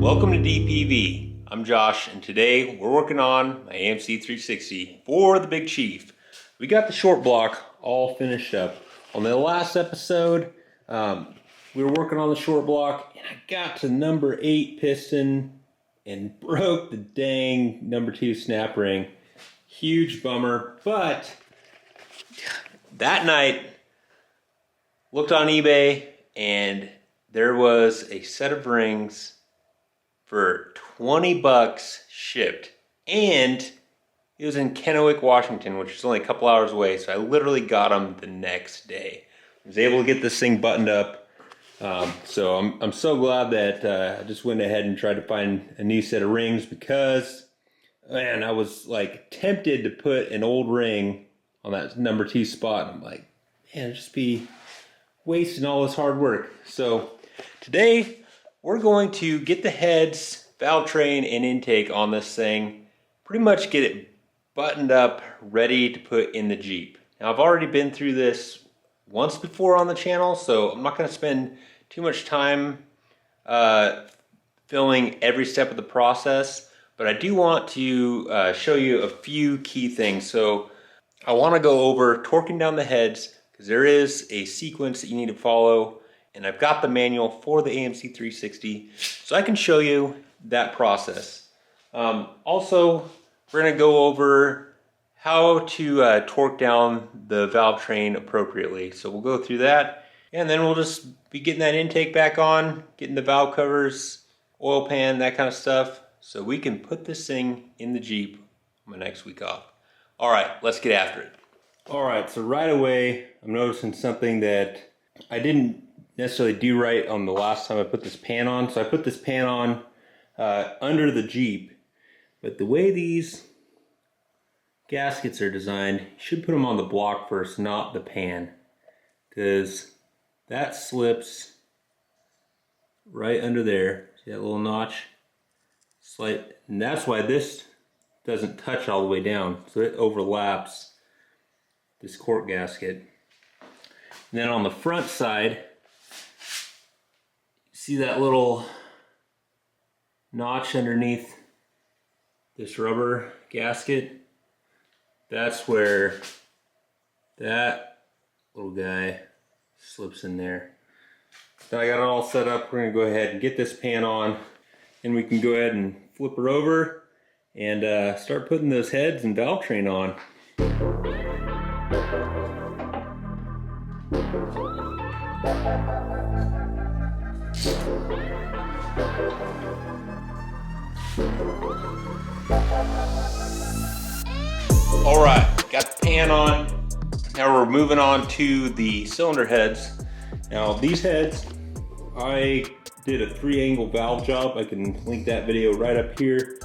Welcome to DPV. I'm Josh, and today we're working on my AMC 360 for the Big Chief. We got the short block all finished up. On the last episode, we were working on the short block, and I got to number 8 piston and broke the dang number 2 snap ring. Huge bummer, but that night, looked on eBay, and there was a set of rings for 20 bucks shipped, and it was in Kennewick, Washington, which is only a couple hours away, so I literally got them the next day. I was able to get this thing buttoned up, so I'm so glad that I just went ahead and tried to find a new set of rings, because, man, I was like tempted to put an old ring on that number 2 spot, and I'm like, man, it'd just be wasting all this hard work. So today we're going to get the heads, valve train, and intake on this thing, pretty much get it buttoned up, ready to put in the Jeep. Now, I've already been through this once before on the channel, so I'm not going to spend too much time filming every step of the process, but I do want to show you a few key things. So I want to go over torquing down the heads, because there is a sequence that you need to follow, and I've got the manual for the AMC 360, so I can show you that process. Also, we're going to go over how to torque down the valve train appropriately. So we'll go through that, and then we'll just be getting that intake back on, getting the valve covers, oil pan, that kind of stuff, so we can put this thing in the Jeep on my next week off. All right, let's get after it. All right, so right away, I'm noticing something that I didn't necessarily do right on the last time I put this pan on. So I put this pan on under the Jeep, but the way these gaskets are designed, you should put them on the block first, not the pan, because that slips right under there. See that little notch? Slight, and that's why this doesn't touch all the way down, so it overlaps this cork gasket. And then on the front side, see that little notch underneath this rubber gasket? That's where that little guy slips in there. Now I got it all set up. We're gonna go ahead and get this pan on, and we can go ahead and flip her over and start putting those heads and valve train on. All right, got the pan on. Now we're moving on to the cylinder heads. Now these heads, I did a 3-angle valve job. I can link that video right up here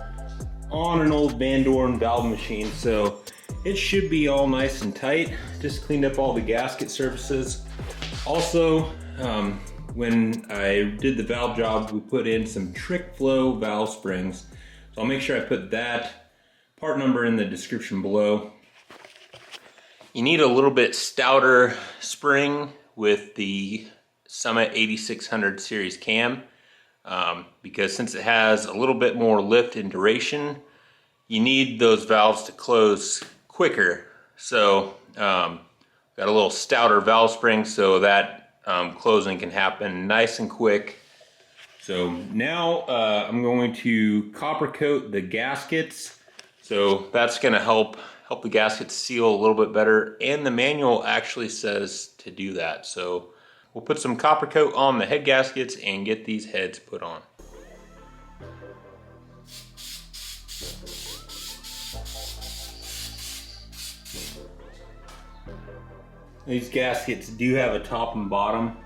on an old Van Doren valve machine. So it should be all nice and tight. Just cleaned up all the gasket surfaces. Also, when I did the valve job, we put in some Trick Flow valve springs. So I'll make sure I put that part number in the description below. You need a little bit stouter spring with the Summit 8600 series cam, because since it has a little bit more lift and duration, you need those valves to close quicker. So got a little stouter valve spring so that closing can happen nice and quick. So now I'm going to copper coat the gaskets. So that's going to help the gaskets seal a little bit better, and the manual actually says to do that. So we'll put some copper coat on the head gaskets and get these heads put on. These gaskets do have a top and bottom.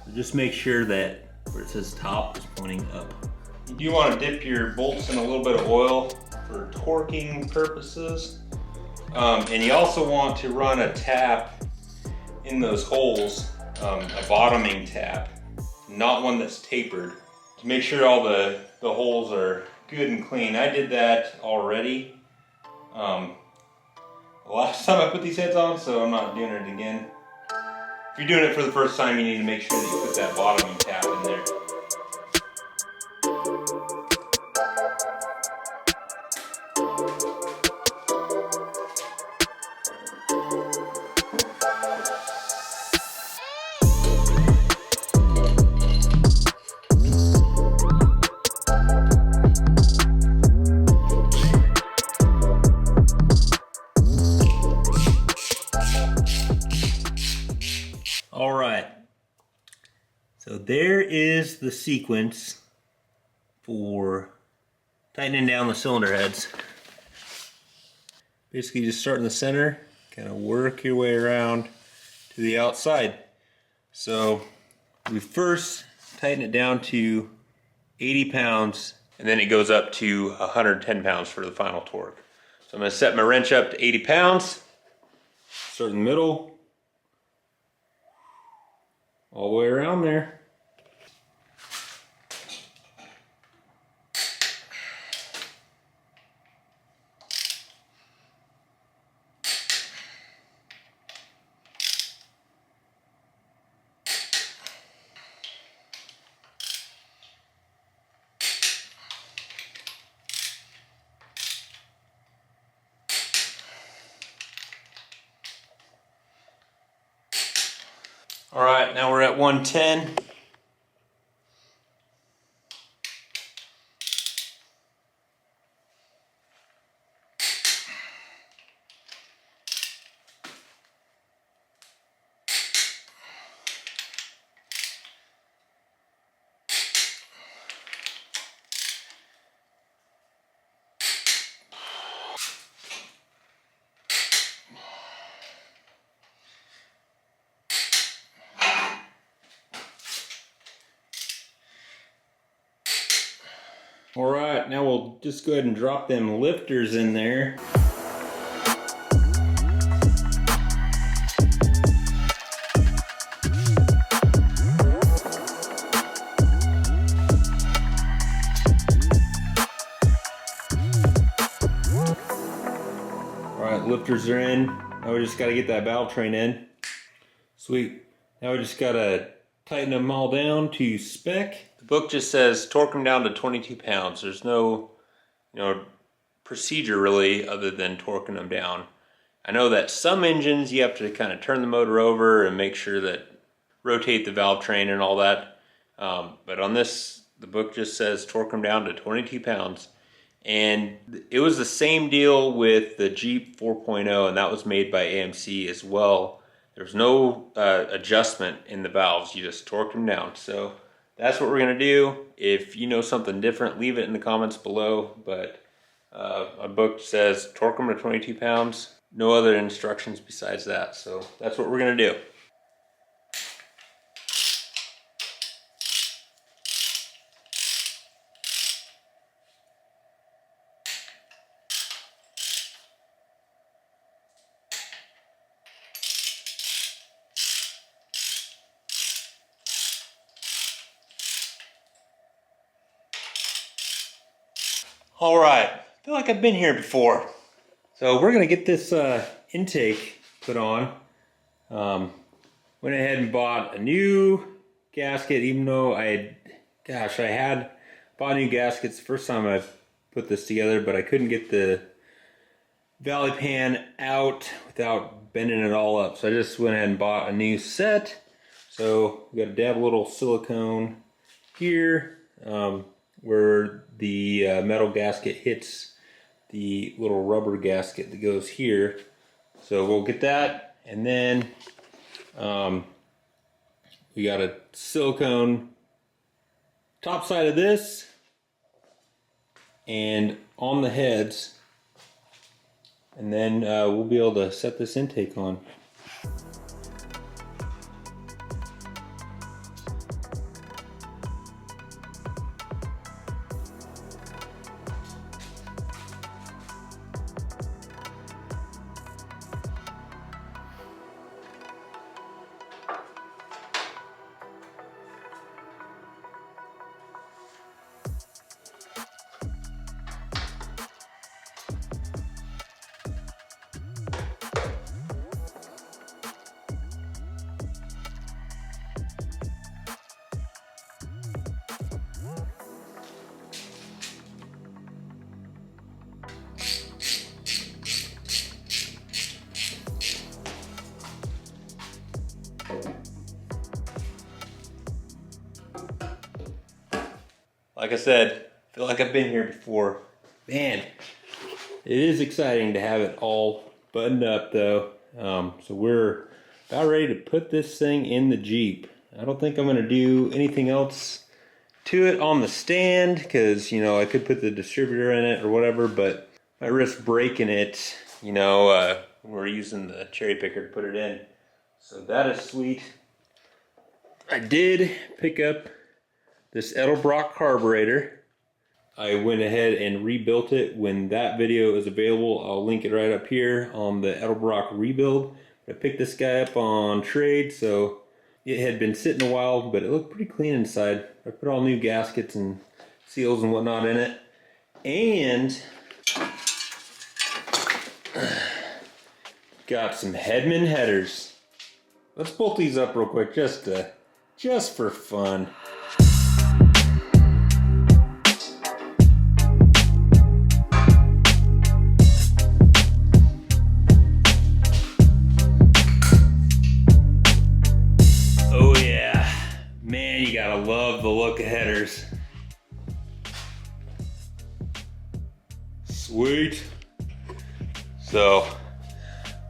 So just make sure that where it says top is pointing up. You do want to dip your bolts in a little bit of oil for torquing purposes. And you also want to run a tap in those holes, a bottoming tap, not one that's tapered, to make sure all the holes are good and clean. I did that already the last time I put these heads on, so I'm not doing it again. If you're doing it for the first time, you need to make sure that you put that bottoming tap in there. is the sequence for tightening down the cylinder heads. Basically just start in the center, kind of work your way around to the outside. So we first tighten it down to 80 pounds, and then it goes up to 110 pounds for the final torque. So I'm going to set my wrench up to 80 pounds, start in the middle, all the way around there. All right, now we're at 110. All right, now we'll just go ahead and drop them lifters in there. All right, lifters are in. Now we just got to get that valve train in. Sweet. Now we just got to tighten them all down to spec. The book just says torque them down to 22 pounds. There's no, procedure really other than torquing them down. I know that some engines you have to kind of turn the motor over and make sure that rotate the valve train and all that. But on this, the book just says torque them down to 22 pounds. And it was the same deal with the Jeep 4.0, and that was made by AMC as well. There's no adjustment in the valves. You just torque them down. So that's what we're going to do. If you know something different, leave it in the comments below. But a book says torque them to 22 pounds. No other instructions besides that. So that's what we're going to do. All right, I feel like I've been here before. So we're gonna get this intake put on. Went ahead and bought a new gasket, even though I had bought new gaskets the first time I put this together, but I couldn't get the valley pan out without bending it all up. So I just went ahead and bought a new set. So we got a dab little silicone here. Where the metal gasket hits the little rubber gasket that goes here. So we'll get that, and then we got a silicone top side of this and on the heads, and then we'll be able to set this intake on. Like I said, I feel like I've been here before. Man, it is exciting to have it all buttoned up though. So we're about ready to put this thing in the Jeep. I don't think I'm gonna do anything else to it on the stand because, you know, I could put the distributor in it or whatever, but I risk breaking it, you know, when we're using the cherry picker to put it in. So that is sweet. I did pick up this Edelbrock carburetor. I went ahead and rebuilt it. When that video is available, I'll link it right up here on the Edelbrock rebuild. I picked this guy up on trade, so it had been sitting a while, but it looked pretty clean inside. I put all new gaskets and seals and whatnot in it. And got some Hedman headers. Let's bolt these up real quick just for fun. Oh yeah, man, you gotta love the look of headers. Sweet. So,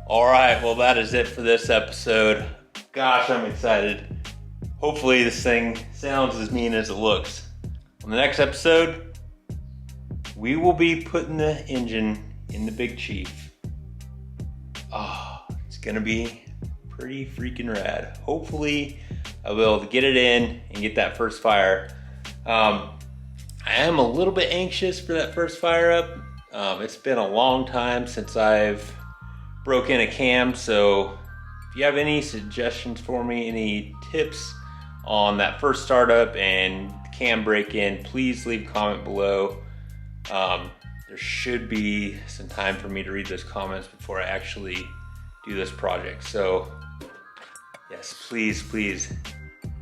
all right, well that is it for this episode. Gosh, I'm excited. Hopefully this thing sounds as mean as it looks. On the next episode, we will be putting the engine in the Big Chief. Oh, it's gonna be pretty freaking rad. Hopefully I'll be able to get it in and get that first fire. I am a little bit anxious for that first fire up. It's been a long time since I've broke in a cam, so if you have any suggestions for me, any tips on that first startup and cam break-in, please leave a comment below. There should be some time for me to read those comments before I actually do this project. So yes, please,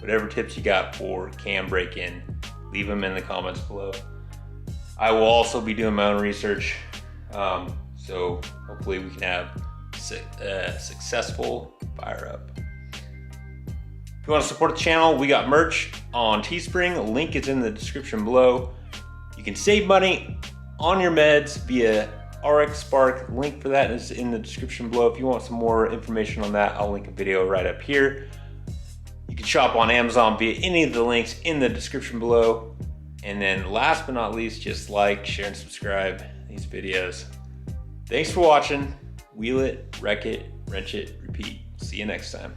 whatever tips you got for cam break-in, leave them in the comments below. I will also be doing my own research, so hopefully we can have a successful fire up. If you want to support the channel, we got merch on Teespring. A link is in the description below. You can save money on your meds via RX Spark. Link for that is in the description below. If you want some more information on that, I'll link a video right up here. You can shop on Amazon via any of the links in the description below. And then last but not least, just like, share, and subscribe these videos. Thanks for watching. Wheel it, wreck it, wrench it, repeat. See you next time.